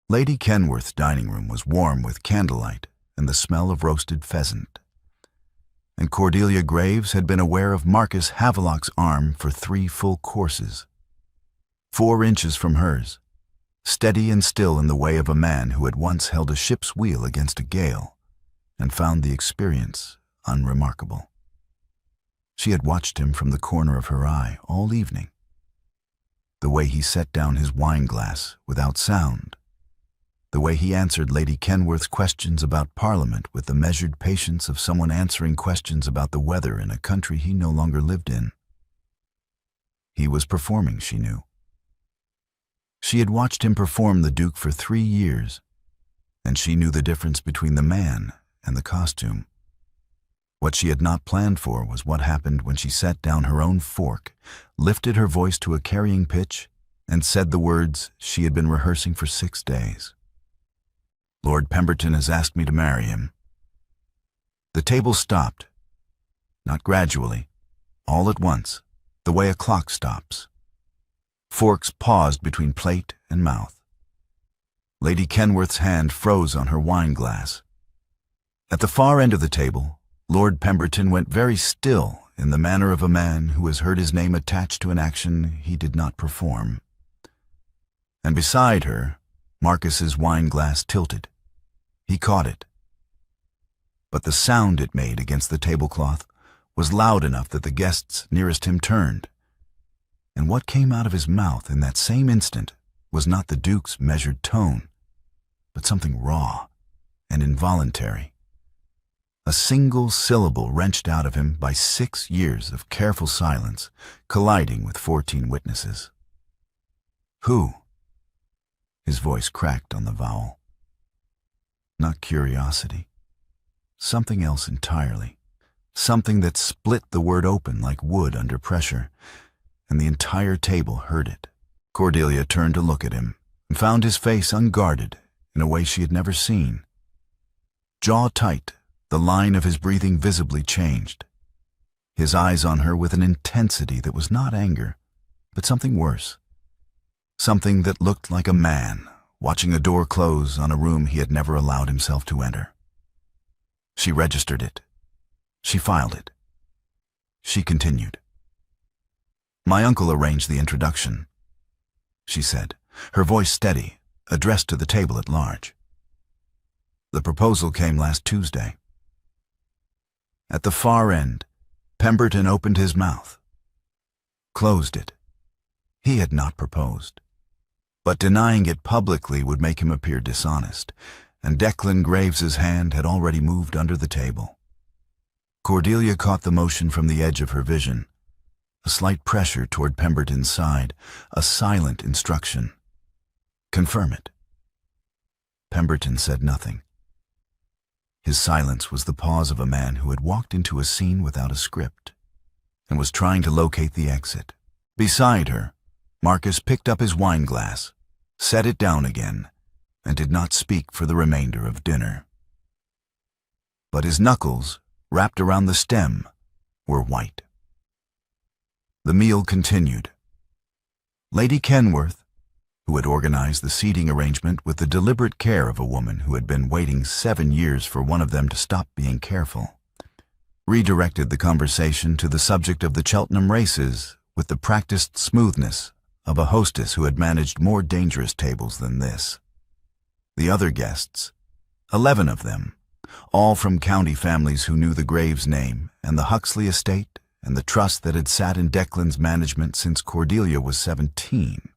Lady Kenworth's dining room was warm with candlelight and the smell of roasted pheasant. And Cordelia Graves had been aware of Marcus Havelock's arm for 3 full courses. 4 inches from hers, steady and still in the way of a man who had once held a ship's wheel against a gale and found the experience unremarkable. She had watched him from the corner of her eye all evening. The way he set down his wine glass without sound, the way he answered Lady Kenworth's questions about Parliament with the measured patience of someone answering questions about the weather in a country he no longer lived in. He was performing, she knew. She had watched him perform the Duke for 3 years, and she knew the difference between the man and the costume. What she had not planned for was what happened when she set down her own fork, lifted her voice to a carrying pitch, and said the words she had been rehearsing for 6 days. "Lord Pemberton has asked me to marry him." The table stopped, not gradually, all at once, the way a clock stops. Forks paused between plate and mouth. Lady Kenworth's hand froze on her wine glass. At the far end of the table, Lord Pemberton went very still in the manner of a man who has heard his name attached to an action he did not perform. And beside her, Marcus's wine glass tilted. He caught it. But the sound it made against the tablecloth was loud enough that the guests nearest him turned. And what came out of his mouth in that same instant was not the Duke's measured tone, but something raw and involuntary. A single syllable wrenched out of him by 6 years of careful silence, colliding with 14 witnesses. "Who?" His voice cracked on the vowel. Not curiosity. Something else entirely. Something that split the word open like wood under pressure, and the entire table heard it. Cordelia turned to look at him and found his face unguarded in a way she had never seen. Jaw tight, the line of his breathing visibly changed. His eyes on her with an intensity that was not anger, but something worse. Something that looked like a man watching a door close on a room he had never allowed himself to enter. She registered it. She filed it. She continued. "My uncle arranged the introduction," she said, her voice steady, addressed to the table at large. "The proposal came last Tuesday." At the far end, Pemberton opened his mouth, closed it. He had not proposed. But denying it publicly would make him appear dishonest, and Declan Graves's hand had already moved under the table. Cordelia caught the motion from the edge of her vision, a slight pressure toward Pemberton's side, a silent instruction. "Confirm it." Pemberton said nothing. His silence was the pause of a man who had walked into a scene without a script and was trying to locate the exit. Beside her, Marcus picked up his wine glass, set it down again, and did not speak for the remainder of dinner. But his knuckles, wrapped around the stem, were white. The meal continued. Lady Kenworth, who had organized the seating arrangement with the deliberate care of a woman who had been waiting 7 years for one of them to stop being careful, redirected the conversation to the subject of the Cheltenham races with the practiced smoothness of a hostess who had managed more dangerous tables than this. The other guests, 11 of them, all from county families who knew the Graves name and the Huxley estate and the trust that had sat in Declan's management since Cordelia was 17,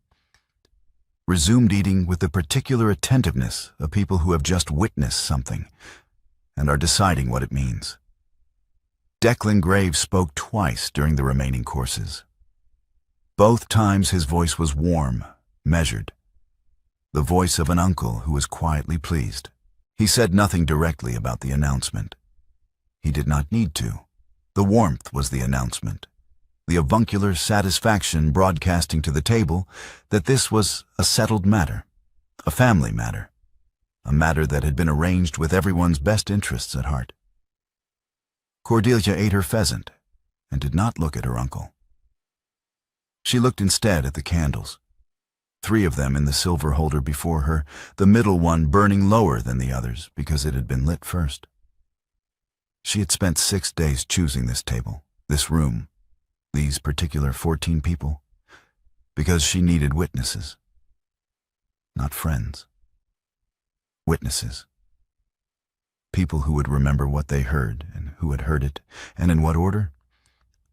resumed eating with the particular attentiveness of people who have just witnessed something and are deciding what it means. Declan Graves spoke twice during the remaining courses. Both times his voice was warm, measured, the voice of an uncle who was quietly pleased. He said nothing directly about the announcement. He did not need to. The warmth was the announcement, the avuncular satisfaction broadcasting to the table that this was a settled matter, a family matter, a matter that had been arranged with everyone's best interests at heart. Cordelia ate her pheasant and did not look at her uncle. She looked instead at the candles. 3 of them in the silver holder before her, the middle one burning lower than the others because it had been lit first. She had spent 6 days choosing this table, this room, these particular 14 people, because she needed witnesses. Not friends. Witnesses. People who would remember what they heard and who had heard it, and in what order.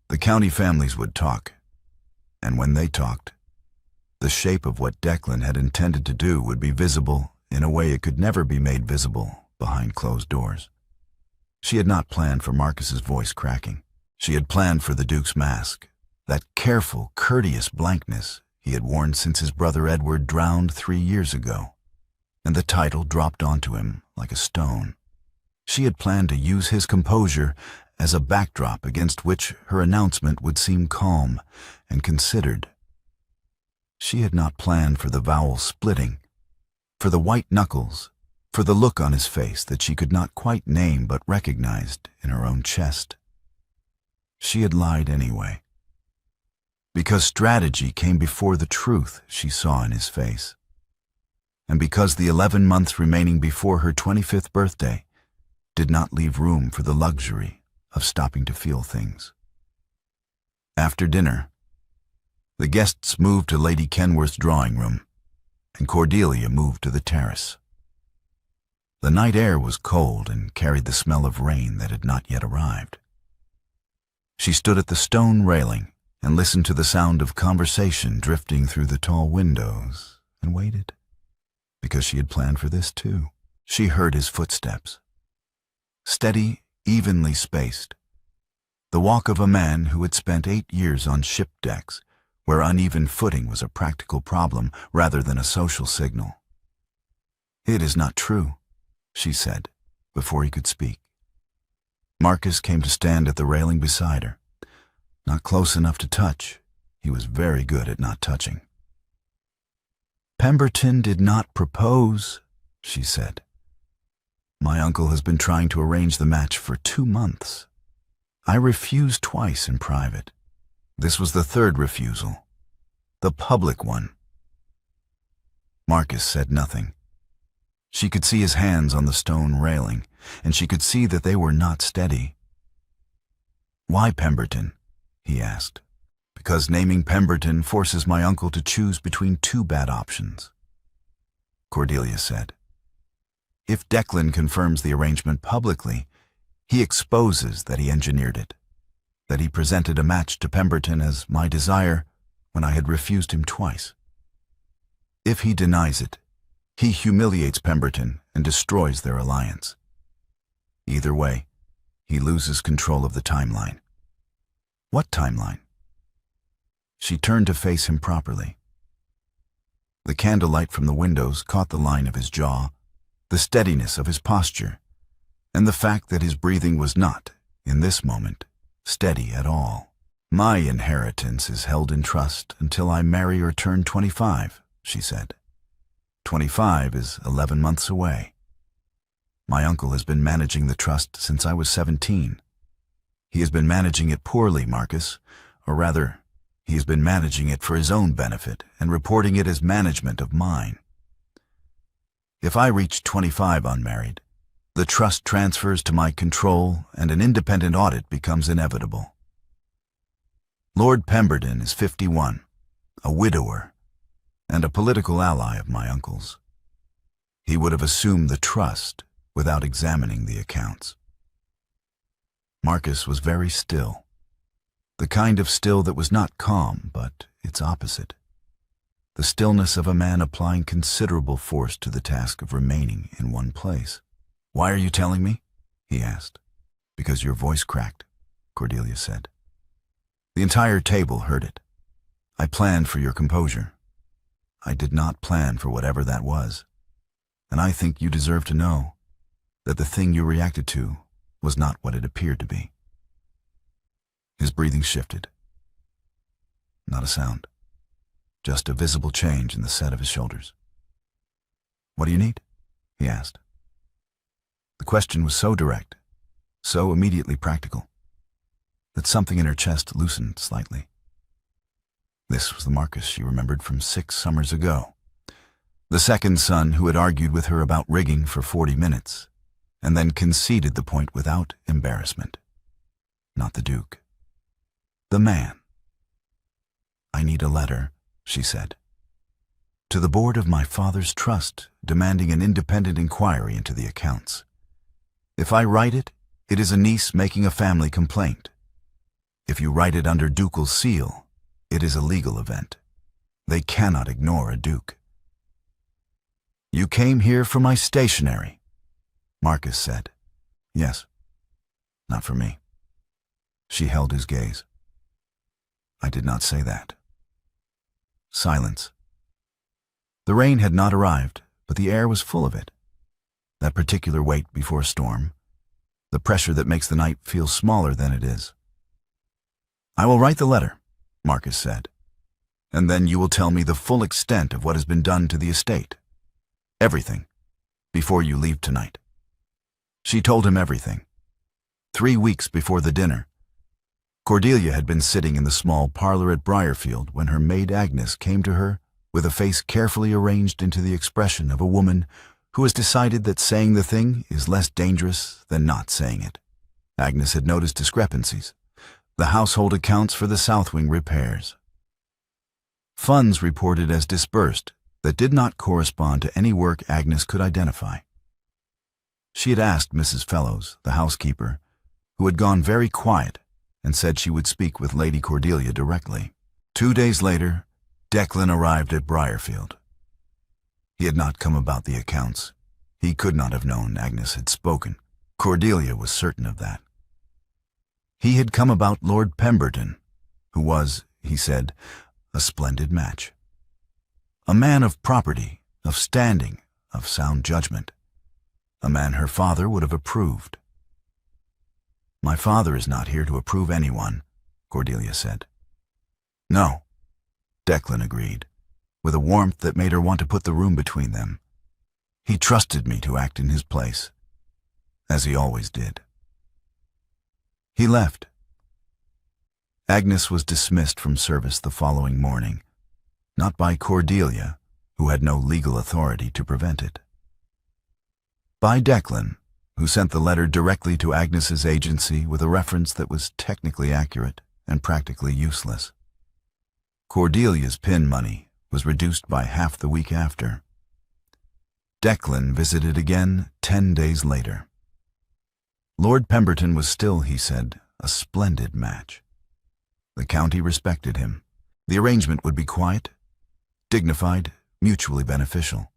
The county families would talk, and when they talked, the shape of what Declan had intended to do would be visible in a way it could never be made visible behind closed doors. She had not planned for Marcus's voice cracking. She had planned for the Duke's mask, that careful, courteous blankness he had worn since his brother Edward drowned 3 years ago, and the title dropped onto him like a stone. She had planned to use his composure as a backdrop against which her announcement would seem calm and considered. She had not planned for the vowel splitting, for the white knuckles, for the look on his face that she could not quite name but recognized in her own chest. She had lied anyway, because strategy came before the truth she saw in his face, and because the 11 months remaining before her 25th birthday did not leave room for the luxury of stopping to feel things. After dinner, the guests moved to Lady Kenworth's drawing room, and Cordelia moved to the terrace. The night air was cold and carried the smell of rain that had not yet arrived. She stood at the stone railing and listened to the sound of conversation drifting through the tall windows and waited, because she had planned for this too. She heard his footsteps, steady, evenly spaced, the walk of a man who had spent 8 years on ship decks, where uneven footing was a practical problem rather than a social signal. "It is not true," she said, before he could speak. Marcus came to stand at the railing beside her, not close enough to touch. He was very good at not touching. "Pemberton did not propose," she said. "My uncle has been trying to arrange the match for 2 months. I refused twice in private. This was the 3rd refusal, the public one." Marcus said nothing. She could see his hands on the stone railing, and she could see that they were not steady. "Why Pemberton?" he asked. "Because naming Pemberton forces my uncle to choose between 2 bad options," Cordelia said. "If Declan confirms the arrangement publicly, he exposes that he engineered it, that he presented a match to Pemberton as my desire when I had refused him twice. If he denies it, he humiliates Pemberton and destroys their alliance. Either way, he loses control of the timeline." "What timeline?" She turned to face him properly. The candlelight from the windows caught the line of his jaw, the steadiness of his posture, and the fact that his breathing was not, in this moment, steady at all. "My inheritance is held in trust until I marry or turn 25, she said. 25 is 11 months away. My uncle has been managing the trust since I was 17. He has been managing it poorly, Marcus, or rather, he has been managing it for his own benefit and reporting it as management of mine. If I reach 25 unmarried, the trust transfers to my control and an independent audit becomes inevitable. Lord Pemberton is 51, a widower, and a political ally of my uncle's. He would have assumed the trust without examining the accounts." Marcus was very still, the kind of still that was not calm, but its opposite, the stillness of a man applying considerable force to the task of remaining in one place. "Why are you telling me?" he asked. "Because your voice cracked," Cordelia said. The entire table heard it. "I planned for your composure. I did not plan for whatever that was. And I think you deserve to know that the thing you reacted to was not what it appeared to be." His breathing shifted. Not a sound, just a visible change in the set of his shoulders. "What do you need?" he asked. The question was so direct, so immediately practical, that something in her chest loosened slightly. This was the Marcus she remembered from 6 summers ago. The second son who had argued with her about rigging for 40 minutes, and then conceded the point without embarrassment. Not the Duke. The man. "I need a letter," she said. "To the board of my father's trust, demanding an independent inquiry into the accounts. If I write it, it is a niece making a family complaint. If you write it under ducal seal, it is a legal event. They cannot ignore a duke." "You came here for my stationery," Marcus said. "Yes. Not for me." She held his gaze. "I did not say that." Silence. The rain had not arrived, but the air was full of it. That particular wait before a storm. The pressure that makes the night feel smaller than it is. "I will write the letter," Marcus said. "And then you will tell me the full extent of what has been done to the estate. Everything. Before you leave tonight." She told him everything. 3 weeks before the dinner, Cordelia had been sitting in the small parlor at Briarfield when her maid Agnes came to her with a face carefully arranged into the expression of a woman who has decided that saying the thing is less dangerous than not saying it. Agnes had noticed discrepancies. The household accounts for the South Wing repairs. Funds reported as disbursed that did not correspond to any work Agnes could identify. She had asked Mrs. Fellows, the housekeeper, who had gone very quiet and said she would speak with Lady Cordelia directly. 2 days later, Declan arrived at Briarfield. He had not come about the accounts. He could not have known Agnes had spoken. Cordelia was certain of that. He had come about Lord Pemberton, who was, he said, a splendid match. A man of property, of standing, of sound judgment. A man her father would have approved. "My father is not here to approve anyone," Cordelia said. "No," Declan agreed, with a warmth that made her want to put the room between them. "He trusted me to act in his place, as he always did." He left. Agnes was dismissed from service the following morning, not by Cordelia, who had no legal authority to prevent it. By Declan, who sent the letter directly to Agnes's agency with a reference that was technically accurate and practically useless. Cordelia's pin money was reduced by half the week after. Declan visited again 10 days later. Lord Pemberton was still, he said, a splendid match. The county respected him. The arrangement would be quiet, dignified, mutually beneficial.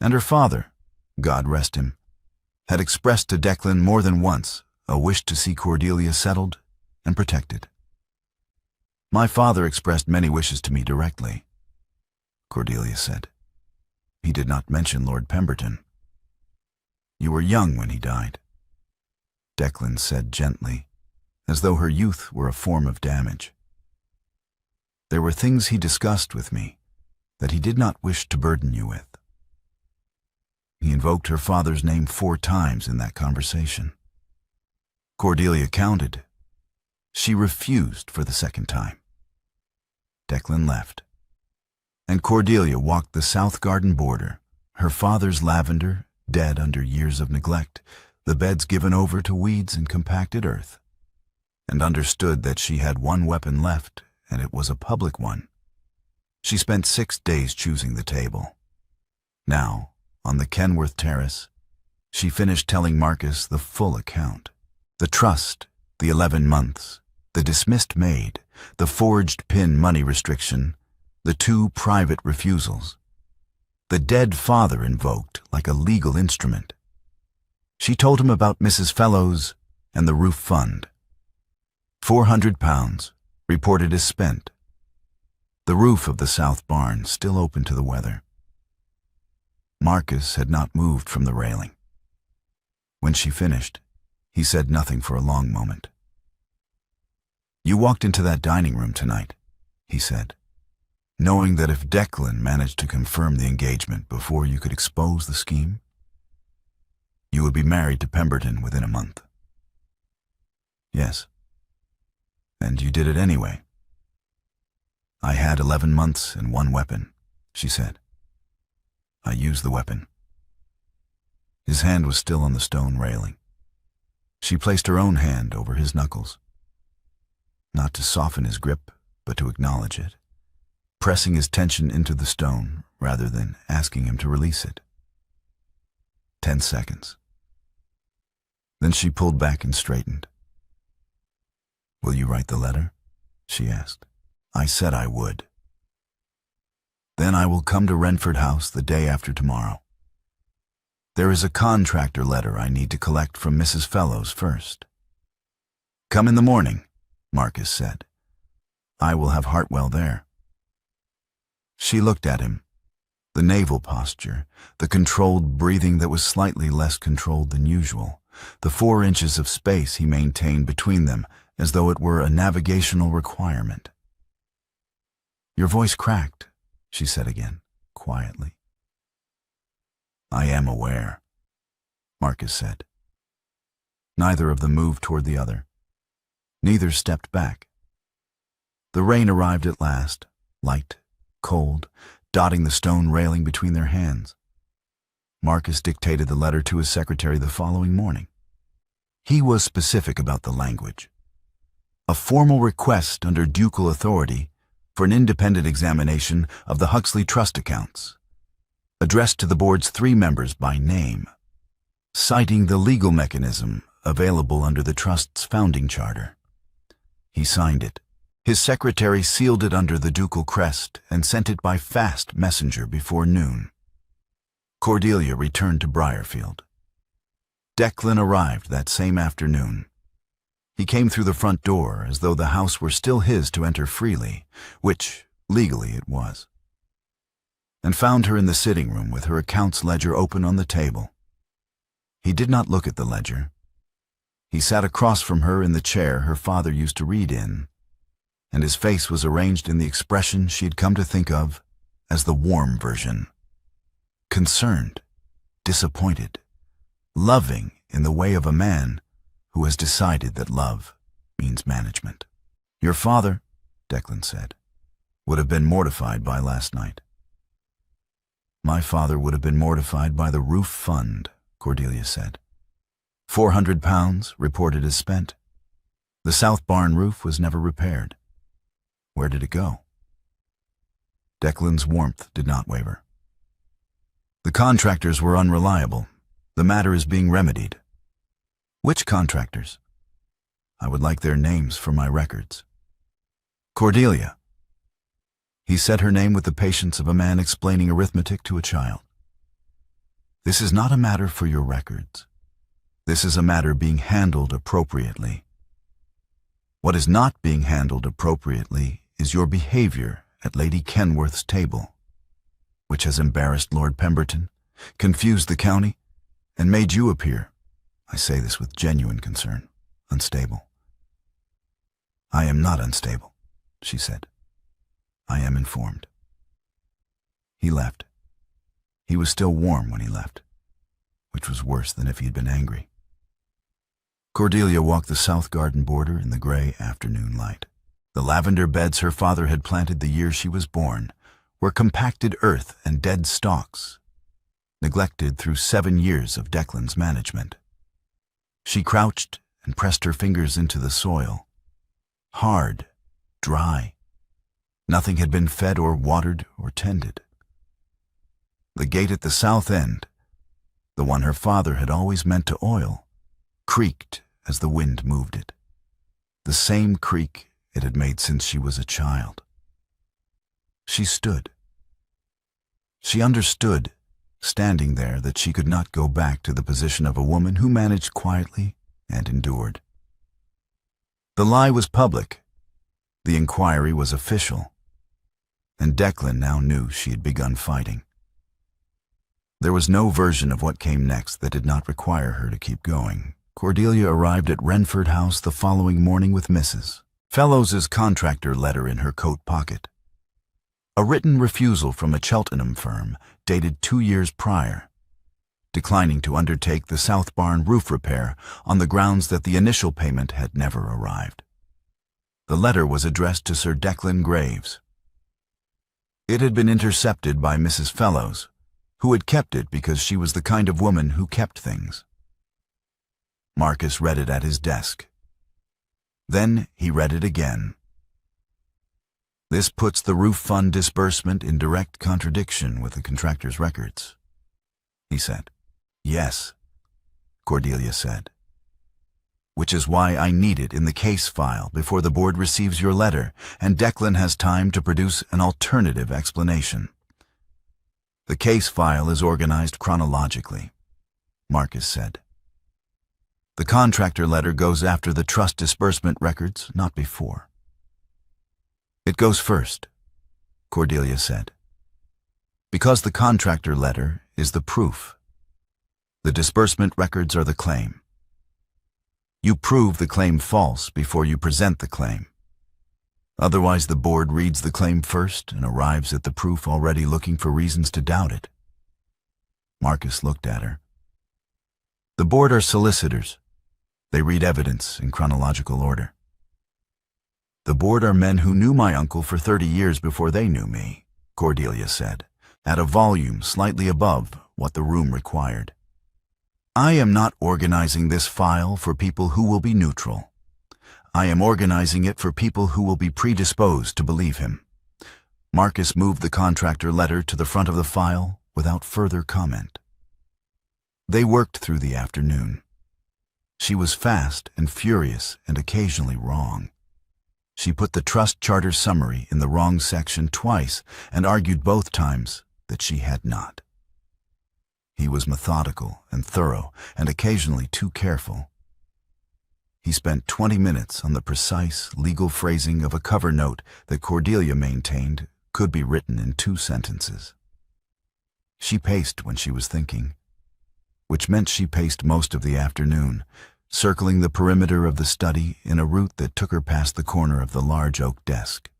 And her father, God rest him, had expressed to Declan more than once a wish to see Cordelia settled and protected. "My father expressed many wishes to me directly," Cordelia said. "He did not mention Lord Pemberton." "You were young when he died," Declan said gently, as though her youth were a form of damage. "There were things he discussed with me that he did not wish to burden you with." He invoked her father's name 4 times in that conversation. Cordelia counted. She refused for the 2nd time. Declan left, and Cordelia walked the south garden border, her father's lavender, dead under years of neglect, the beds given over to weeds and compacted earth, and understood that she had one weapon left, and it was a public one. She spent 6 days choosing the table. Now, on the Kenworth terrace, she finished telling Marcus the full account. The trust, the 11 months, the dismissed maid, the forged pin money restriction, the 2 private refusals. The dead father invoked like a legal instrument. She told him about Mrs. Fellows and the roof fund. £400, reported as spent. The roof of the south barn still open to the weather. Marcus had not moved from the railing. When she finished, he said nothing for a long moment. "You walked into that dining room tonight," he said, "knowing that if Declan managed to confirm the engagement before you could expose the scheme, you would be married to Pemberton within a month." "Yes. And you did it anyway." I had 11 months and one weapon, she said. I used the weapon. His hand was still on the stone railing. She placed her own hand over his knuckles, not to soften his grip, but to acknowledge it, pressing his tension into the stone rather than asking him to release it. 10 seconds. Then she pulled back and straightened. Will you write the letter? She asked. I said I would. Then I will come to Renford House the day after tomorrow. There is a contractor letter I need to collect from Mrs. Fellows first. Come in the morning, Marcus said. I will have Hartwell there. She looked at him. The naval posture, the controlled breathing that was slightly less controlled than usual, the 4 inches of space he maintained between them as though it were a navigational requirement. Your voice cracked, she said again, quietly. I am aware, Marcus said. Neither of them moved toward the other. Neither stepped back. The rain arrived at last, light, cold, dotting the stone railing between their hands. Marcus dictated the letter to his secretary the following morning. He was specific about the language. A formal request under ducal authority for an independent examination of the Huxley Trust accounts, addressed to the board's 3 members by name, citing the legal mechanism available under the Trust's founding charter. He signed it. His secretary sealed it under the ducal crest and sent it by fast messenger before noon. Cordelia returned to Briarfield. Declan arrived that same afternoon. He came through the front door as though the house were still his to enter freely, which, legally, it was, and found her in the sitting room with her accounts ledger open on the table. He did not look at the ledger. He sat across from her in the chair her father used to read in, and his face was arranged in the expression she had come to think of as the warm version. Concerned, disappointed, loving in the way of a man who has decided that love means management. Your father, Declan said, would have been mortified by last night. My father would have been mortified by the roof fund, Cordelia said. £400 reported as spent. The south barn roof was never repaired. Where did it go? Declan's warmth did not waver. The contractors were unreliable. The matter is being remedied. Which contractors? I would like their names for my records. Cordelia. He said her name with the patience of a man explaining arithmetic to a child. This is not a matter for your records. This is a matter being handled appropriately. What is not being handled appropriately is your behavior at Lady Kenworth's table, which has embarrassed Lord Pemberton, confused the county, and made you appear, I say this with genuine concern, unstable. I am not unstable, she said. I am informed. He left. He was still warm when he left, which was worse than if he had been angry. Cordelia walked the south garden border in the gray afternoon light. The lavender beds her father had planted the year she was born were compacted earth and dead stalks, neglected through 7 years of Declan's management. She crouched and pressed her fingers into the soil. Hard, dry. Nothing had been fed or watered or tended. The gate at the south end, the one her father had always meant to oil, creaked as the wind moved it. The same creak it had made since she was a child. She stood. She understood, standing there, that she could not go back to the position of a woman who managed quietly and endured. The lie was public. The inquiry was official. And Declan now knew she had begun fighting. There was no version of what came next that did not require her to keep going. Cordelia arrived at Renford House the following morning with Mrs. Fellows's contractor letter in her coat pocket. A written refusal from a Cheltenham firm dated 2 years prior, declining to undertake the south barn roof repair on the grounds that the initial payment had never arrived. The letter was addressed to Sir Declan Graves, It had been intercepted by Mrs. Fellows, who had kept it because she was the kind of woman who kept things. Marcus read it at his desk. Then he read it again. This puts the roof fund disbursement in direct contradiction with the contractor's records, he said. Yes, Cordelia said. Which is why I need it in the case file before the board receives your letter and Declan has time to produce an alternative explanation. The case file is organized chronologically, Marcus said. The contractor letter goes after the trust disbursement records, not before. It goes first, Cordelia said, because the contractor letter is the proof. The disbursement records are the claim. You prove the claim false before you present the claim. Otherwise, the board reads the claim first and arrives at the proof already looking for reasons to doubt it. Marcus looked at her. The board are solicitors. They read evidence in chronological order. The board are men who knew my uncle for 30 years before they knew me, Cordelia said, at a volume slightly above what the room required. I am not organizing this file for people who will be neutral. I am organizing it for people who will be predisposed to believe him. Marcus moved the contractor letter to the front of the file without further comment. They worked through the afternoon. She was fast and furious and occasionally wrong. She put the trust charter summary in the wrong section twice and argued both times that she had not. He was methodical and thorough and occasionally too careful. He spent 20 minutes on the precise legal phrasing of a cover note that Cordelia maintained could be written in 2 sentences. She paced when she was thinking, which meant she paced most of the afternoon, circling the perimeter of the study in a route that took her past the corner of the large oak desk.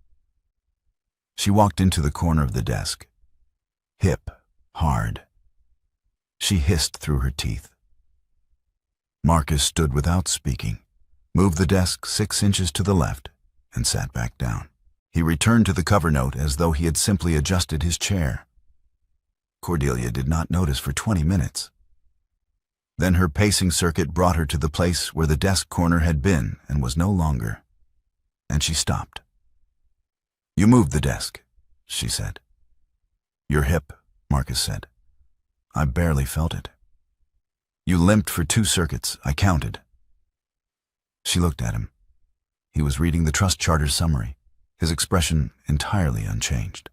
She walked into the corner of the desk, hip, hard. She hissed through her teeth. Marcus stood without speaking, moved the desk 6 inches to the left, and sat back down. He returned to the cover note as though he had simply adjusted his chair. Cordelia did not notice for 20 minutes. Then her pacing circuit brought her to the place where the desk corner had been and was no longer, and she stopped. You moved the desk, she said. Your hip, Marcus said. I barely felt it. You limped for 2 circuits, I counted. She looked at him. He was reading the trust charter summary, his expression entirely unchanged.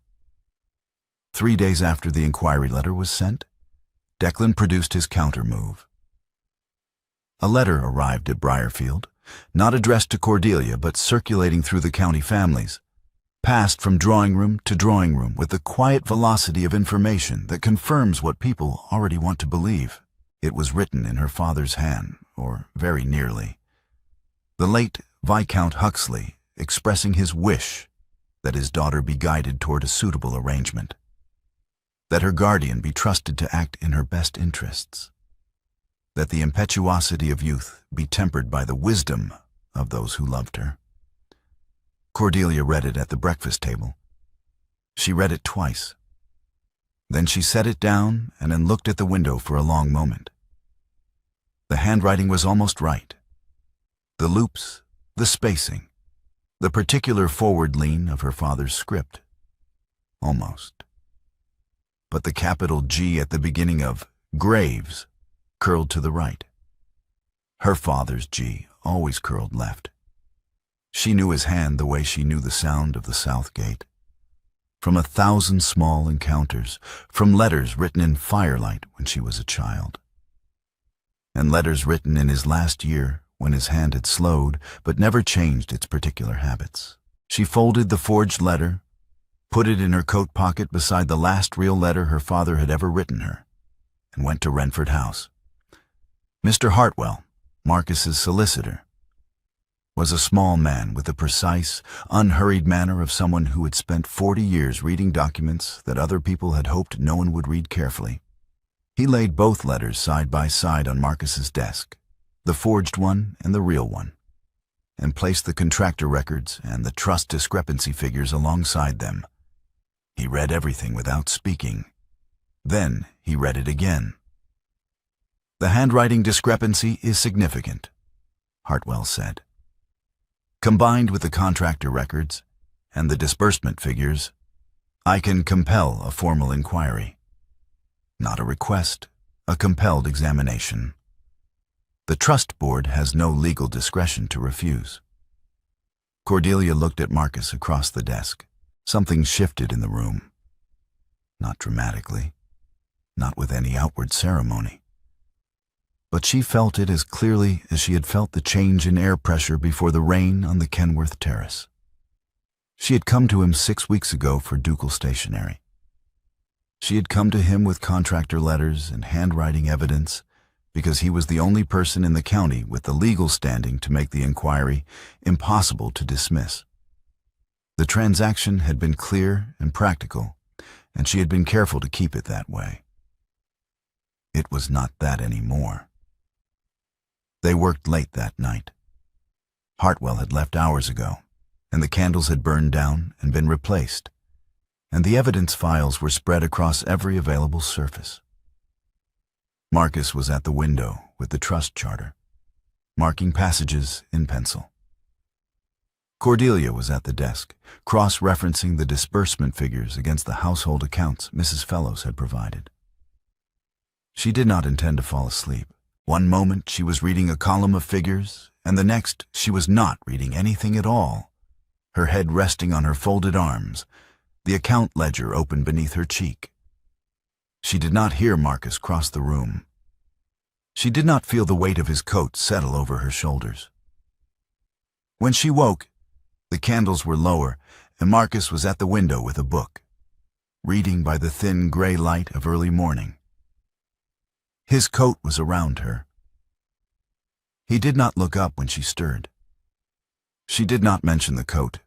3 days after the inquiry letter was sent, Declan produced his counter-move. A letter arrived at Briarfield, not addressed to Cordelia but circulating through the county families, passed from drawing room to drawing room with the quiet velocity of information that confirms what people already want to believe. It was written in her father's hand, or very nearly. The late Viscount Huxley expressing his wish that his daughter be guided toward a suitable arrangement, that her guardian be trusted to act in her best interests, that the impetuosity of youth be tempered by the wisdom of those who loved her. Cordelia read it at the breakfast table. She read it twice. Then she set it down and then looked at the window for a long moment. The handwriting was almost right. The loops, the spacing, the particular forward lean of her father's script. Almost. But the capital G at the beginning of Graves curled to the right. Her father's G always curled left. She knew his hand the way she knew the sound of the south gate. From 1,000 small encounters, from letters written in firelight when she was a child, and letters written in his last year when his hand had slowed but never changed its particular habits. She folded the forged letter, put it in her coat pocket beside the last real letter her father had ever written her, and went to Renford House. Mr. Hartwell, Marcus's solicitor, was a small man with the precise, unhurried manner of someone who had spent 40 years reading documents that other people had hoped no one would read carefully. He laid both letters side by side on Marcus's desk, the forged one and the real one, and placed the contractor records and the trust discrepancy figures alongside them. He read everything without speaking. Then he read it again. "The handwriting discrepancy is significant," Hartwell said. "Combined with the contractor records and the disbursement figures, I can compel a formal inquiry. Not a request, a compelled examination. The trust board has no legal discretion to refuse." Cordelia looked at Marcus across the desk. Something shifted in the room. Not dramatically, not with any outward ceremony. But she felt it as clearly as she had felt the change in air pressure before the rain on the Kenworth terrace. She had come to him 6 weeks ago for ducal stationery. She had come to him with contractor letters and handwriting evidence because he was the only person in the county with the legal standing to make the inquiry impossible to dismiss. The transaction had been clear and practical, and she had been careful to keep it that way. It was not that anymore. They worked late that night. Hartwell had left hours ago, and the candles had burned down and been replaced, and the evidence files were spread across every available surface. Marcus was at the window with the trust charter, marking passages in pencil. Cordelia was at the desk, cross-referencing the disbursement figures against the household accounts Mrs. Fellows had provided. She did not intend to fall asleep. One moment she was reading a column of figures, and the next she was not reading anything at all, her head resting on her folded arms, the account ledger open beneath her cheek. She did not hear Marcus cross the room. She did not feel the weight of his coat settle over her shoulders. When she woke, the candles were lower, and Marcus was at the window with a book, reading by the thin gray light of early morning. His coat was around her. He did not look up when she stirred. She did not mention the coat.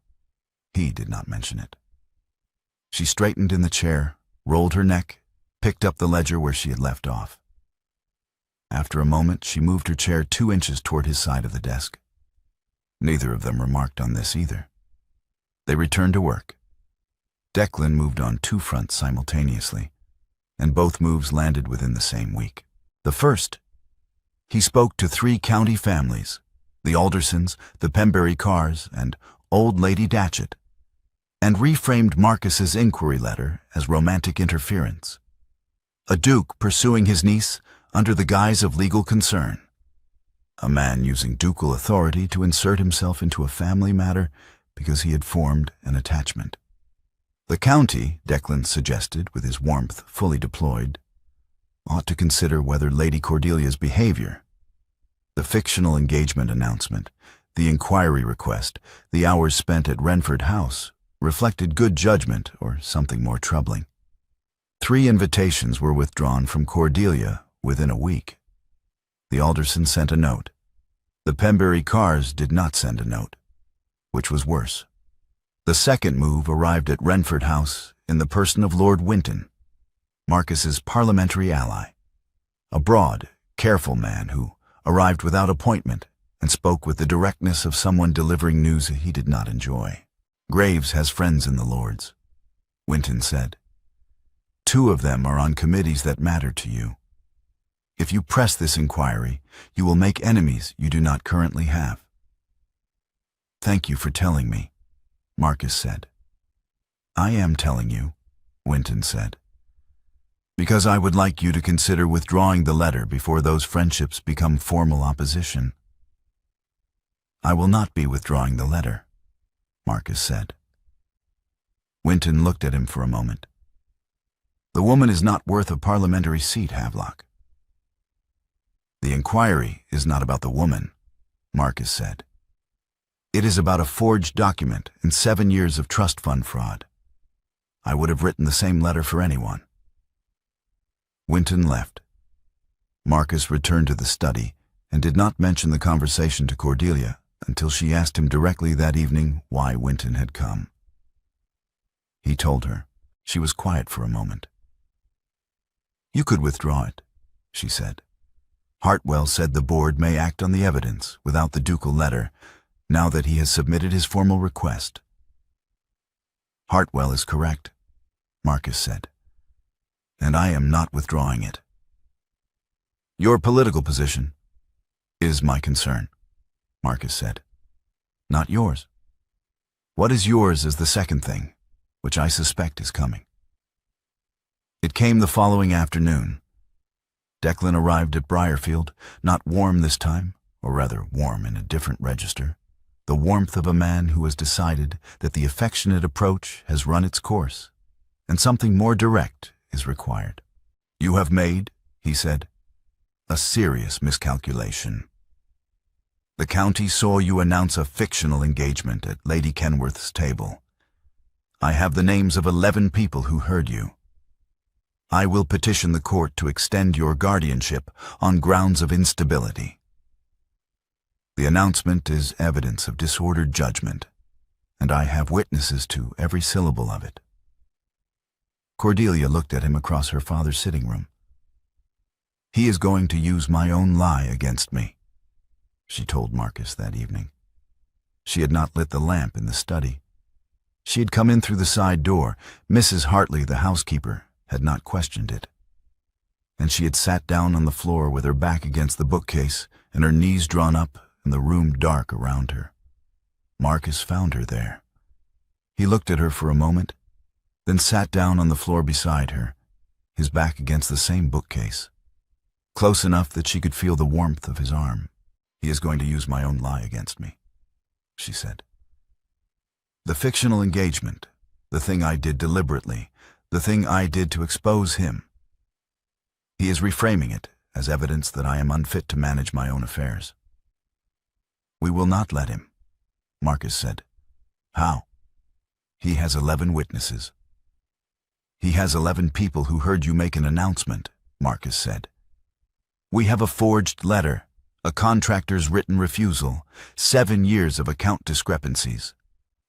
He did not mention it. She straightened in the chair, rolled her neck, picked up the ledger where she had left off. After a moment, she moved her chair 2 inches toward his side of the desk. Neither of them remarked on this either. They returned to work. Declan moved on 2 fronts simultaneously, and both moves landed within the same week. The first, he spoke to 3 county families, the Aldersons, the Pembury Carrs, and old Lady Datchet, and reframed Marcus's inquiry letter as romantic interference. A duke pursuing his niece under the guise of legal concern. A man using ducal authority to insert himself into a family matter because he had formed an attachment. The county, Declan suggested with his warmth fully deployed, ought to consider whether Lady Cordelia's behavior, the fictional engagement announcement, the inquiry request, the hours spent at Renford House, reflected good judgment or something more troubling. 3 invitations were withdrawn from Cordelia within a week. The Aldersons sent a note. The Pembury Carrs did not send a note, which was worse. The second move arrived at Renford House in the person of Lord Winton, Marcus's parliamentary ally, a broad, careful man who arrived without appointment and spoke with the directness of someone delivering news he did not enjoy. "Graves has friends in the Lords," Winton said. "2 of them are on committees that matter to you. If you press this inquiry, you will make enemies you do not currently have." "Thank you for telling me," Marcus said. "I am telling you," Winton said, "because I would like you to consider withdrawing the letter before those friendships become formal opposition." "I will not be withdrawing the letter," Marcus said. Winton looked at him for a moment. "The woman is not worth a parliamentary seat, Havelock." "The inquiry is not about the woman," Marcus said. "It is about a forged document and 7 years of trust fund fraud. I would have written the same letter for anyone." Winton left. Marcus returned to the study and did not mention the conversation to Cordelia until she asked him directly that evening why Winton had come. He told her. She was quiet for a moment. "You could withdraw it," she said. "Hartwell said the board may act on the evidence without the ducal letter, now that he has submitted his formal request." "Hartwell is correct," Marcus said, "and I am not withdrawing it. Your political position is my concern," Marcus said, "not yours. What is yours is the second thing, which I suspect is coming." It came the following afternoon. Declan arrived at Briarfield, not warm this time, or rather warm in a different register, the warmth of a man who has decided that the affectionate approach has run its course, and something more direct is required. "You have made," he said, "a serious miscalculation. The county saw you announce a fictional engagement at Lady Kenworth's table. I have the names of 11 people who heard you. I will petition the court to extend your guardianship on grounds of instability. The announcement is evidence of disordered judgment, and I have witnesses to every syllable of it." Cordelia looked at him across her father's sitting room. "He is going to use my own lie against me," she told Marcus that evening. She had not lit the lamp in the study. She had come in through the side door. Mrs. Hartley, the housekeeper, had not questioned it. And she had sat down on the floor with her back against the bookcase and her knees drawn up and the room dark around her. Marcus found her there. He looked at her for a moment, then sat down on the floor beside her, his back against the same bookcase, close enough that she could feel the warmth of his arm. "He is going to use my own lie against me," she said. "The fictional engagement, the thing I did deliberately, the thing I did to expose him. He is reframing it as evidence that I am unfit to manage my own affairs." "We will not let him," Marcus said. "How?" "He has 11 witnesses." "He has 11 people who heard you make an announcement," Marcus said. "We have a forged letter, a contractor's written refusal, 7 years of account discrepancies,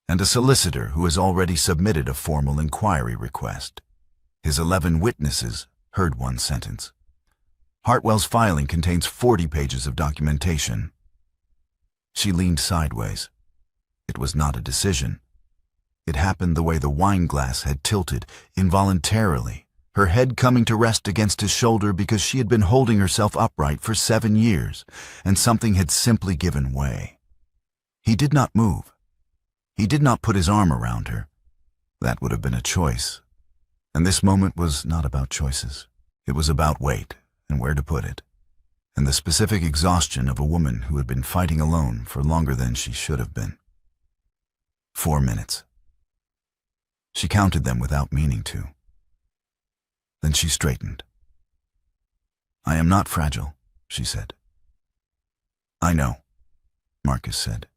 and a solicitor who has already submitted a formal inquiry request. His 11 witnesses heard one sentence. Hartwell's filing contains 40 pages of documentation." She leaned sideways. It was not a decision. It happened the way the wine glass had tilted, involuntarily, her head coming to rest against his shoulder because she had been holding herself upright for 7 years, and something had simply given way. He did not move. He did not put his arm around her. That would have been a choice. And this moment was not about choices. It was about weight and where to put it, and the specific exhaustion of a woman who had been fighting alone for longer than she should have been. 4 minutes. She counted them without meaning to. Then she straightened. "I am not fragile," she said. "I know," Marcus said.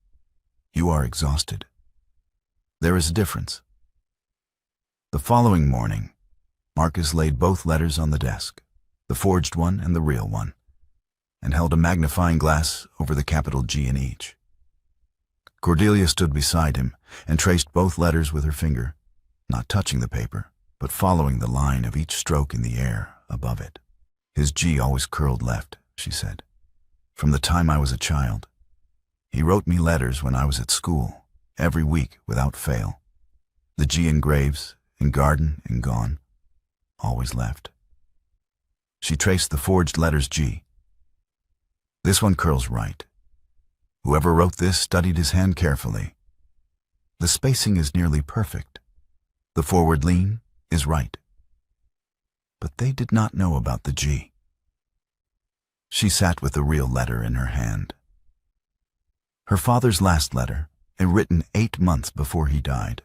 "You are exhausted. There is a difference." The following morning, Marcus laid both letters on the desk, the forged one and the real one, and held a magnifying glass over the capital G in each. Cordelia stood beside him and traced both letters with her finger, not touching the paper, but following the line of each stroke in the air above it. "His G always curled left," she said, "from the time I was a child. He wrote me letters when I was at school, every week without fail. The G in Graves, in Garden, in Gone, always left." She traced the forged letters G. "This one curls right. Whoever wrote this studied his hand carefully. The spacing is nearly perfect. The forward lean is right." But they did not know about the G. She sat with the real letter in her hand. Her father's last letter, written 8 months before he died.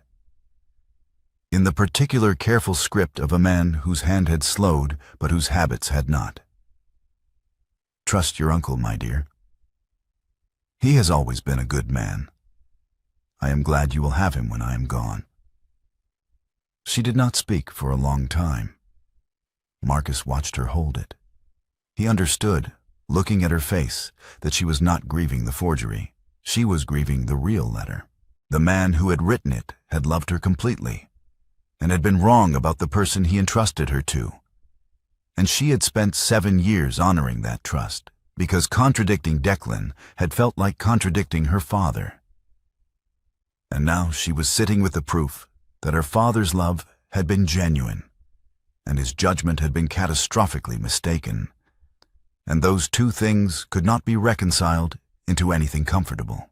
In the particular careful script of a man whose hand had slowed but whose habits had not. "Trust your uncle, my dear. He has always been a good man. I am glad you will have him when I am gone." She did not speak for a long time. Marcus watched her hold it. He understood, looking at her face, that she was not grieving the forgery. She was grieving the real letter. The man who had written it had loved her completely, and had been wrong about the person he entrusted her to. And she had spent 7 years honoring that trust, because contradicting Declan had felt like contradicting her father. And now she was sitting with the proof that her father's love had been genuine, and his judgment had been catastrophically mistaken, and those two things could not be reconciled into anything comfortable.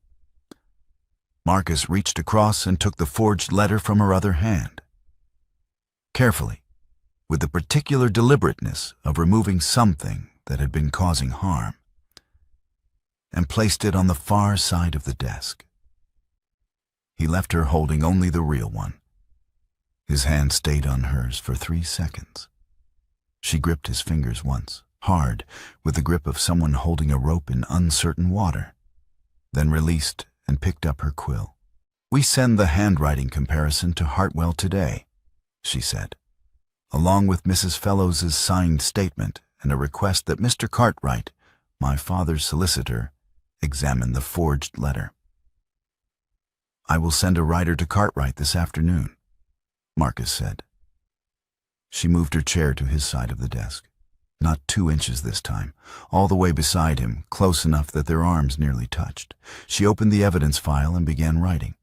Marcus reached across and took the forged letter from her other hand. Carefully, with the particular deliberateness of removing something that had been causing harm, and placed it on the far side of the desk. He left her holding only the real one. His hand stayed on hers for 3 seconds. She gripped his fingers once, hard, with the grip of someone holding a rope in uncertain water, then released and picked up her quill. "We send the handwriting comparison to Hartwell today," she said, along with Mrs. Fellows's signed statement and a request that Mr. Cartwright, my father's solicitor, examine the forged letter. "I will send a writer to Cartwright this afternoon," Marcus said. She moved her chair to his side of the desk, not 2 inches this time, all the way beside him, close enough that their arms nearly touched. She opened the evidence file and began writing.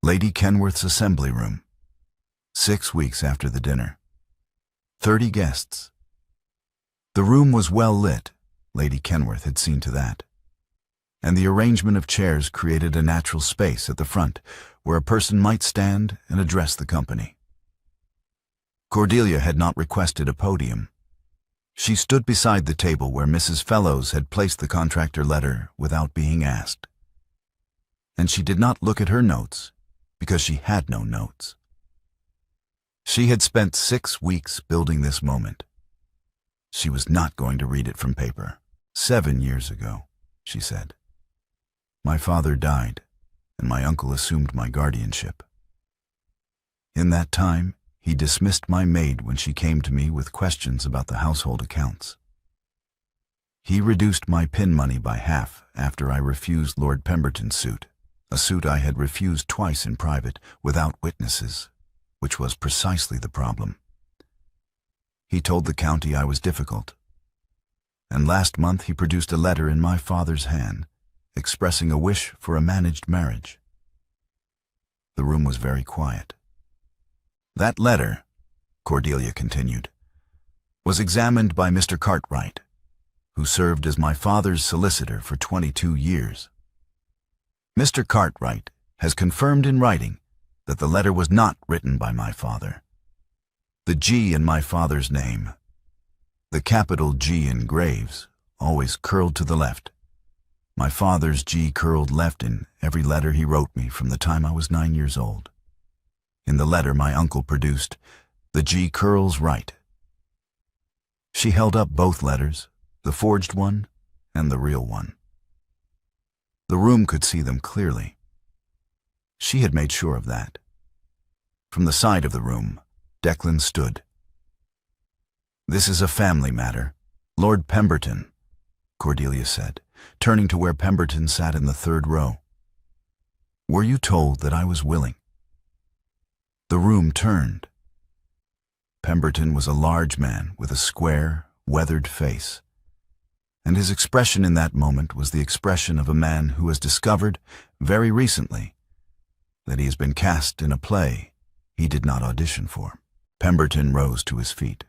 Lady Kenworth's assembly room. 6 weeks after the dinner. 30 guests. The room was well lit, Lady Kenworth had seen to that, and the arrangement of chairs created a natural space at the front where a person might stand and address the company. Cordelia had not requested a podium. She stood beside the table where Mrs. Fellows had placed the contractor letter without being asked. And she did not look at her notes because she had no notes. She had spent 6 weeks building this moment. She was not going to read it from paper. 7 years ago, she said. My father died, and my uncle assumed my guardianship. In that time, he dismissed my maid when she came to me with questions about the household accounts. He reduced my pin money by half after I refused Lord Pemberton's suit, a suit I had refused twice in private without witnesses, which was precisely the problem. He told the county I was difficult, and last month he produced a letter in my father's hand expressing a wish for a managed marriage. The room was very quiet. That letter, Cordelia continued, was examined by Mr. Cartwright, who served as my father's solicitor for 22 years. Mr. Cartwright has confirmed in writing that the letter was not written by my father. The G in my father's name, the capital G in Graves, always curled to the left. My father's G curled left in every letter he wrote me from the time I was 9 years old. In the letter my uncle produced, the G curls right. She held up both letters, the forged one and the real one. The room could see them clearly. She had made sure of that. From the side of the room, Declan stood. "This is a family matter. Lord Pemberton," Cordelia said, turning to where Pemberton sat in the 3rd row. "Were you told that I was willing?" The room turned. Pemberton was a large man with a square, weathered face, and his expression in that moment was the expression of a man who has discovered, very recently, that he has been cast in a play he did not audition for. Pemberton rose to his feet.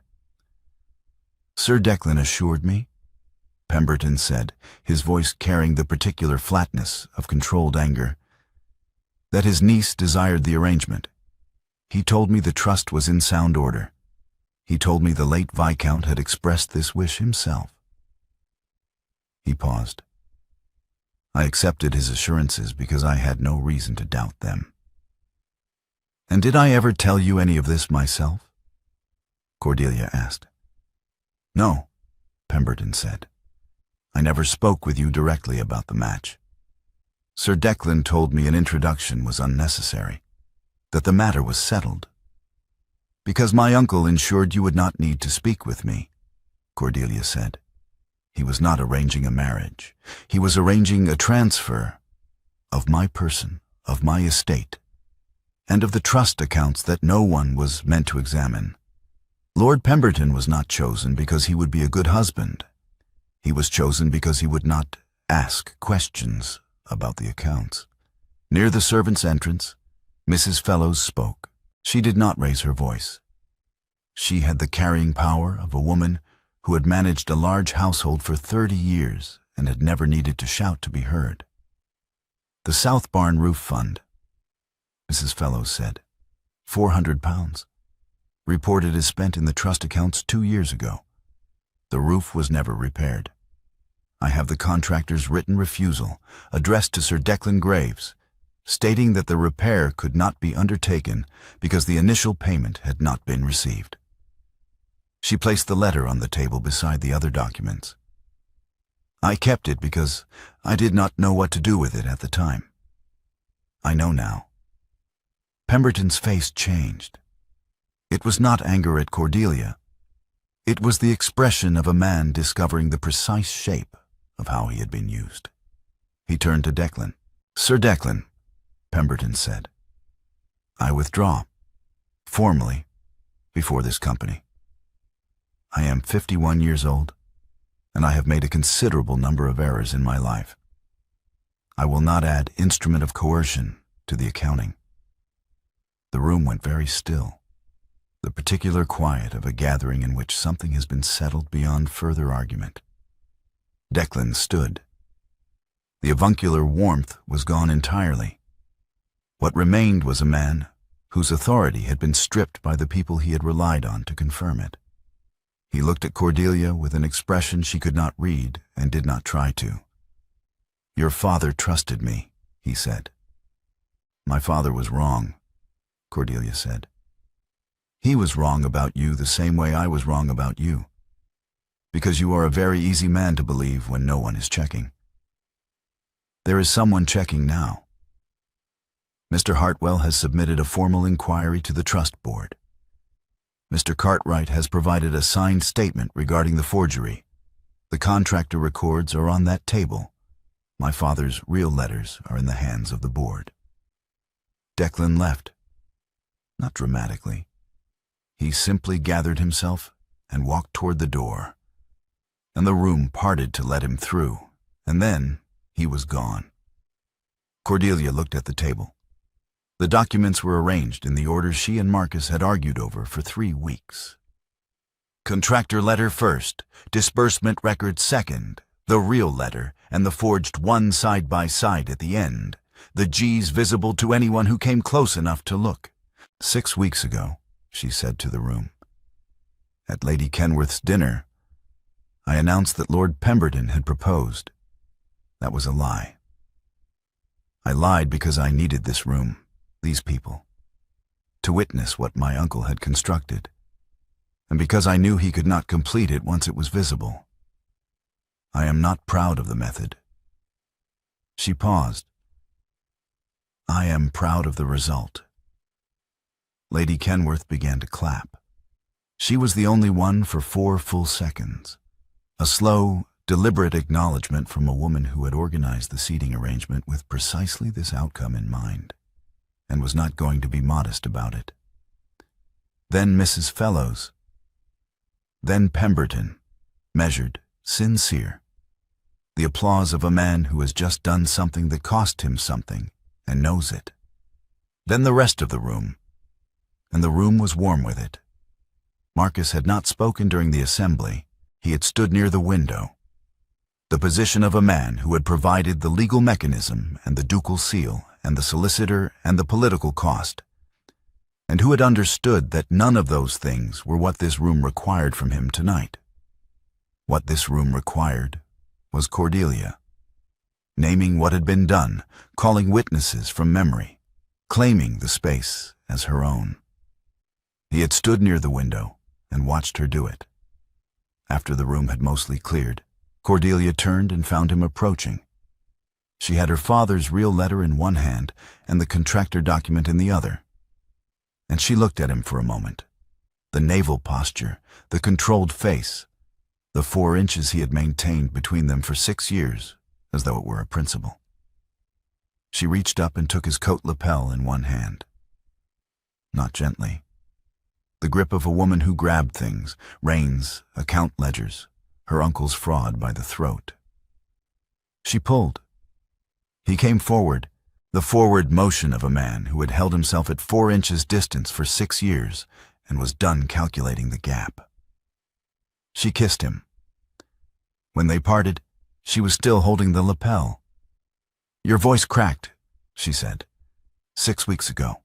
"Sir Declan assured me," Pemberton said, his voice carrying the particular flatness of controlled anger, "that his niece desired the arrangement. He told me the trust was in sound order. He told me the late Viscount had expressed this wish himself." He paused. I accepted his assurances because I had no reason to doubt them. "And did I ever tell you any of this myself?" Cordelia asked. "No," Pemberton said. "I never spoke with you directly about the match. Sir Declan told me an introduction was unnecessary, that the matter was settled. Because my uncle ensured you would not need to speak with me," Cordelia said. "He was not arranging a marriage. He was arranging a transfer of my person, of my estate, and of the trust accounts that no one was meant to examine. Lord Pemberton was not chosen because he would be a good husband. He was chosen because he would not ask questions about the accounts." Near the servants' entrance, Mrs. Fellows spoke. She did not raise her voice. She had the carrying power of a woman who had managed a large household for 30 years and had never needed to shout to be heard. "The South Barn Roof Fund," Mrs. Fellows said. £400. Reported as spent in the trust accounts 2 years ago. The roof was never repaired. I have the contractor's written refusal, addressed to Sir Declan Graves, stating that the repair could not be undertaken because the initial payment had not been received. She placed the letter on the table beside the other documents. I kept it because I did not know what to do with it at the time. I know now. Pemberton's face changed. It was not anger at Cordelia. It was the expression of a man discovering the precise shape of how he had been used. He turned to Declan. "Sir Declan," Pemberton said, "I withdraw, formally, before this company. I am 51 years old, and I have made a considerable number of errors in my life. I will not add instrument of coercion to the accounting." The room went very still, the particular quiet of a gathering in which something has been settled beyond further argument. Declan stood. The avuncular warmth was gone entirely. What remained was a man whose authority had been stripped by the people he had relied on to confirm it. He looked at Cordelia with an expression she could not read and did not try to. "Your father trusted me," he said. "My father was wrong," Cordelia said. "He was wrong about you the same way I was wrong about you, because you are a very easy man to believe when no one is checking. There is someone checking now. Mr. Hartwell has submitted a formal inquiry to the trust board. Mr. Cartwright has provided a signed statement regarding the forgery. The contractor records are on that table. My father's real letters are in the hands of the board." Declan left. Not dramatically. He simply gathered himself and walked toward the door, and the room parted to let him through, and then he was gone. Cordelia looked at the table. The documents were arranged in the order she and Marcus had argued over for 3 weeks. Contractor letter first, disbursement record second, the real letter and the forged one side by side at the end, the G's visible to anyone who came close enough to look. 6 weeks ago, she said to the room, at Lady Kenworth's dinner, I announced that Lord Pemberton had proposed. That was a lie. I lied because I needed this room, these people, to witness what my uncle had constructed, and because I knew he could not complete it once it was visible. I am not proud of the method. She paused. I am proud of the result. Lady Kenworth began to clap. She was the only one for 4 full seconds. A slow, deliberate acknowledgement from a woman who had organized the seating arrangement with precisely this outcome in mind, and was not going to be modest about it. Then Mrs. Fellows. Then Pemberton, measured, sincere. The applause of a man who has just done something that cost him something and knows it. Then the rest of the room, and the room was warm with it. Marcus had not spoken during the assembly. He had stood near the window. The position of a man who had provided the legal mechanism and the ducal seal and the solicitor and the political cost, and who had understood that none of those things were what this room required from him tonight. What this room required was Cordelia, naming what had been done, calling witnesses from memory, claiming the space as her own. He had stood near the window and watched her do it. After the room had mostly cleared, Cordelia turned and found him approaching. She had her father's real letter in one hand and the contractor document in the other. And she looked at him for a moment. The naval posture, the controlled face, the 4 inches he had maintained between them for 6 years, as though it were a principle. She reached up and took his coat lapel in one hand. Not gently. The grip of a woman who grabbed things, reins, account ledgers, her uncle's fraud by the throat. She pulled. He came forward, The forward motion of a man who had held himself at 4 inches distance for 6 years and was done calculating the gap. She kissed him. When they parted, she was still holding the lapel. "Your voice cracked," she said. "6 weeks ago."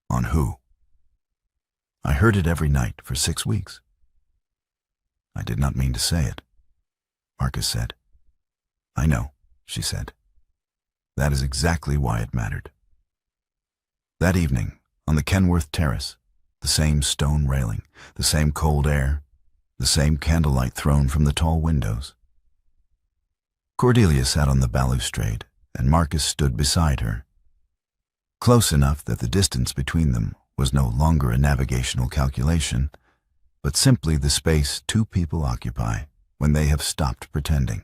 "On who?" "I heard it every night for 6 weeks." "I did not mean to say it," Marcus said. "I know," she said. "That is exactly why it mattered." That evening, on the Kenworth terrace, the same stone railing, the same cold air, the same candlelight thrown from the tall windows. Cordelia sat on the balustrade, and Marcus stood beside her. Close enough that the distance between them was no longer a navigational calculation, but simply the space 2 people occupy when they have stopped pretending.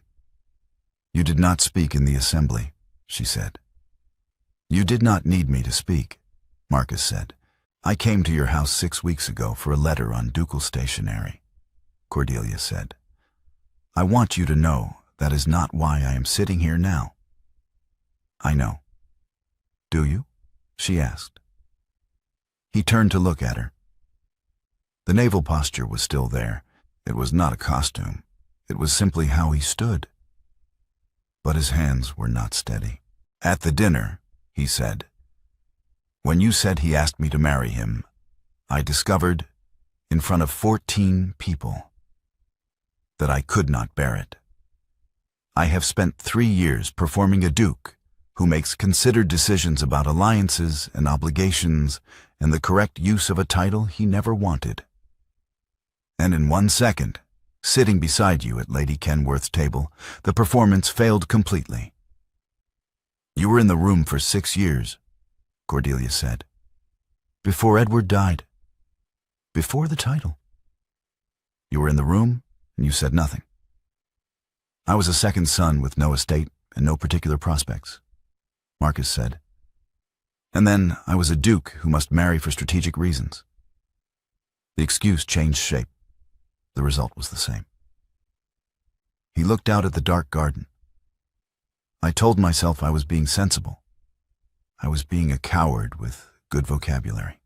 "You did not speak in the assembly," she said. "You did not need me to speak," Marcus said. "I came to your house 6 weeks ago for a letter on ducal stationery," Cordelia said. "I want you to know that is not why I am sitting here now." "I know." "Do you?" she asked. He turned to look at her. The naval posture was still there. It was not a costume. It was simply how he stood. But his hands were not steady. "At the dinner," he said, "when you said he asked me to marry him, I discovered, in front of 14 people, that I could not bear it. I have spent 3 years performing a duke who makes considered decisions about alliances and obligations and the correct use of a title he never wanted. And in 1 second, sitting beside you at Lady Kenworth's table, the performance failed completely." "You were in the room for 6 years," Cordelia said. "Before Edward died. Before the title. You were in the room, and you said nothing. I was a second son with no estate and no particular prospects," Marcus said. "And then I was a duke who must marry for strategic reasons. The excuse changed shape. The result was the same." He looked out at the dark garden. "I told myself I was being sensible. I was being a coward with good vocabulary."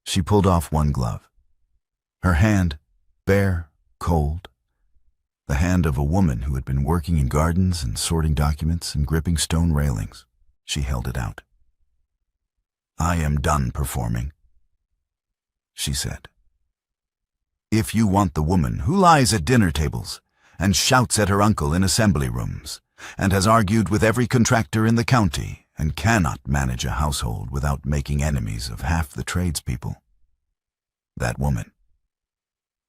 She pulled off one glove. Her hand, bare, cold, the hand of a woman who had been working in gardens and sorting documents and gripping stone railings. She held it out. "I am done performing," she said. "If you want the woman who lies at dinner tables and shouts at her uncle in assembly rooms and has argued with every contractor in the county and cannot manage a household without making enemies of half the tradespeople, that woman,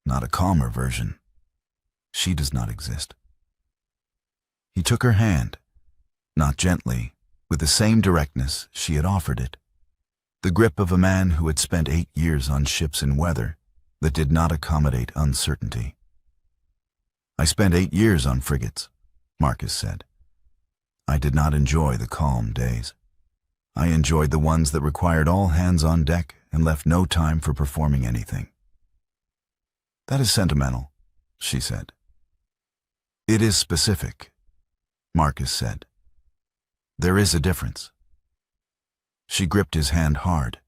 not a calmer version, she does not exist." He took her hand, not gently, with the same directness she had offered it, the grip of a man who had spent 8 years on ships in weather that did not accommodate uncertainty. "I spent 8 years on frigates," Marcus said. "I did not enjoy the calm days. I enjoyed the ones that required all hands on deck and left no time for performing anything." "That is sentimental," she said. "It is specific," Marcus said. "There is a difference." She gripped his hand hard.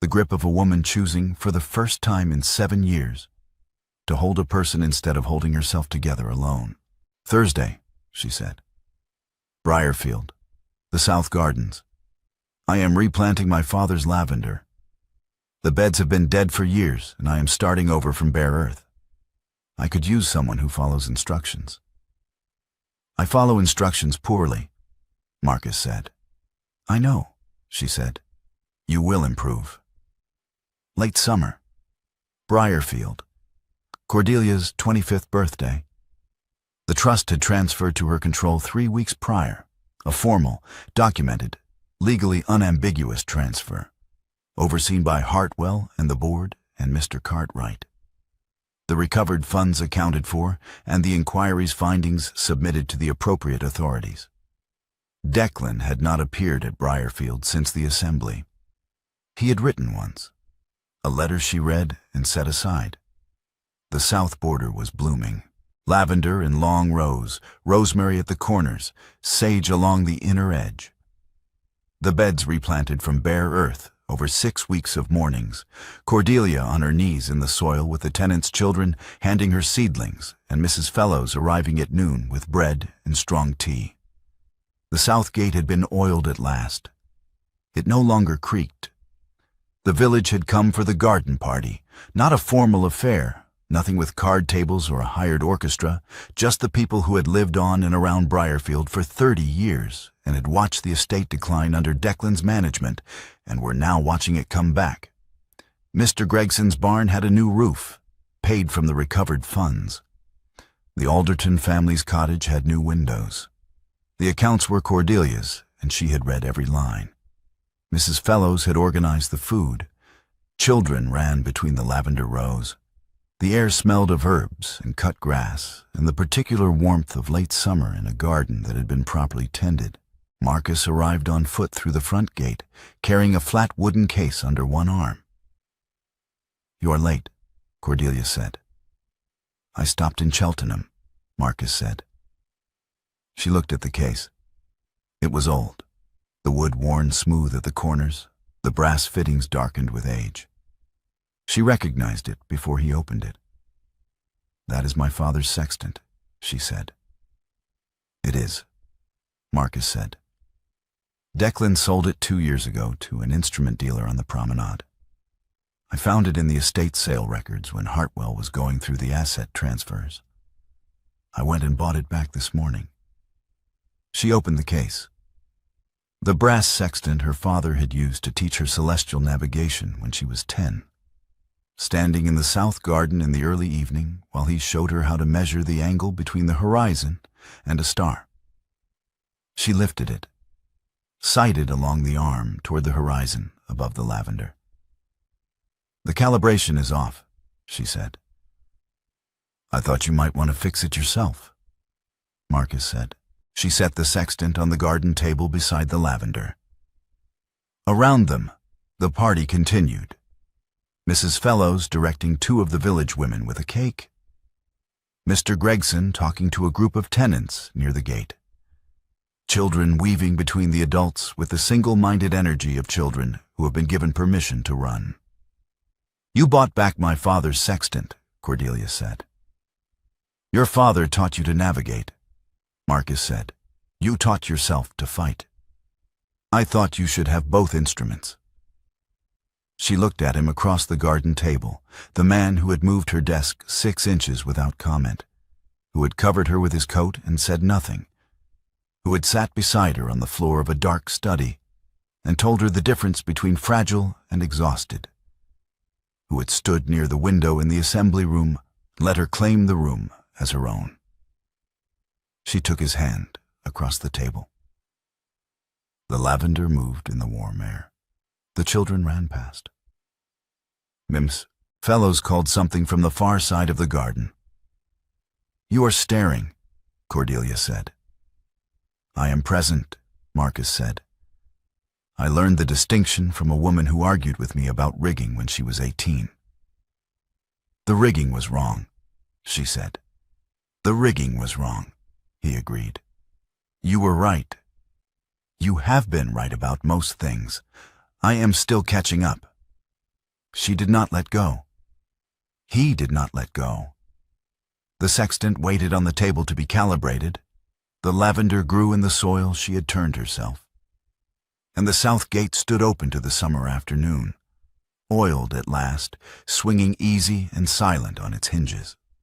The grip of a woman choosing, for the first time in 7 years, to hold a person instead of holding herself together alone. "Thursday," she said. "Briarfield, the South Gardens. I am replanting my father's lavender. The beds have been dead for years, and I am starting over from bare earth. I could use someone who follows instructions." "I follow instructions poorly," Marcus said. "I know," she said. "You will improve." Late summer. Briarfield. Cordelia's 25th birthday. The trust had transferred to her control 3 weeks prior, a formal, documented, legally unambiguous transfer, overseen by Hartwell and the board and Mr. Cartwright. The recovered funds accounted for, and the inquiry's findings submitted to the appropriate authorities. Declan had not appeared at Briarfield since the assembly. He had written once, a letter she read and set aside. The south border was blooming. Lavender in long rows, rosemary at the corners, sage along the inner edge, the beds replanted from bare earth over 6 weeks of mornings, Cordelia on her knees in the soil with the tenant's children handing her seedlings, and Mrs. Fellows arriving at noon with bread and strong tea. The south gate had been oiled at last. It no longer creaked. The village had come for the garden party, not a formal affair, nothing with card tables or a hired orchestra, just the people who had lived on and around Briarfield for 30 years and had watched the estate decline under Declan's management and were now watching it come back. Mr. Gregson's barn had a new roof, paid from the recovered funds. The Alderton family's cottage had new windows. The accounts were Cordelia's, and she had read every line. Mrs. Fellows had organized the food. Children ran between the lavender rows. The air smelled of herbs and cut grass and the particular warmth of late summer in a garden that had been properly tended. Marcus arrived on foot through the front gate, carrying a flat wooden case under one arm. "You are late," Cordelia said. "I stopped in Cheltenham," Marcus said. She looked at the case. It was old, the wood worn smooth at the corners, the brass fittings darkened with age. She recognized it before he opened it. "That is my father's sextant," she said. "It is," Marcus said. "Declan sold it 2 years ago to an instrument dealer on the promenade. I found it in the estate sale records when Hartwell was going through the asset transfers. I went and bought it back this morning." She opened the case. The brass sextant her father had used to teach her celestial navigation when she was 10. Standing in the south garden in the early evening while he showed her how to measure the angle between the horizon and a star. She lifted it, sighted along the arm toward the horizon above the lavender. "The calibration is off," she said. "I thought you might want to fix it yourself," Marcus said. She set the sextant on the garden table beside the lavender. Around them, the party continued. Mrs. Fellows directing 2 of the village women with a cake. Mr. Gregson talking to a group of tenants near the gate. Children weaving between the adults with the single-minded energy of children who have been given permission to run. "You bought back my father's sextant," Cordelia said. "Your father taught you to navigate," Marcus said. "You taught yourself to fight. I thought you should have both instruments." She looked at him across the garden table, the man who had moved her desk 6 inches without comment, who had covered her with his coat and said nothing, who had sat beside her on the floor of a dark study and told her the difference between fragile and exhausted, who had stood near the window in the assembly room and let her claim the room as her own. She took his hand across the table. The lavender moved in the warm air. The children ran past. Mims Fellows called something from the far side of the garden. "You are staring," Cordelia said. "I am present," Marcus said. "I learned the distinction from a woman who argued with me about rigging when she was 18. "The rigging was wrong," she said. "The rigging was wrong," he agreed. "You were right. You have been right about most things. I am still catching up." She did not let go. He did not let go. The sextant waited on the table to be calibrated. The lavender grew in the soil she had turned herself. And the south gate stood open to the summer afternoon, oiled at last, swinging easy and silent on its hinges.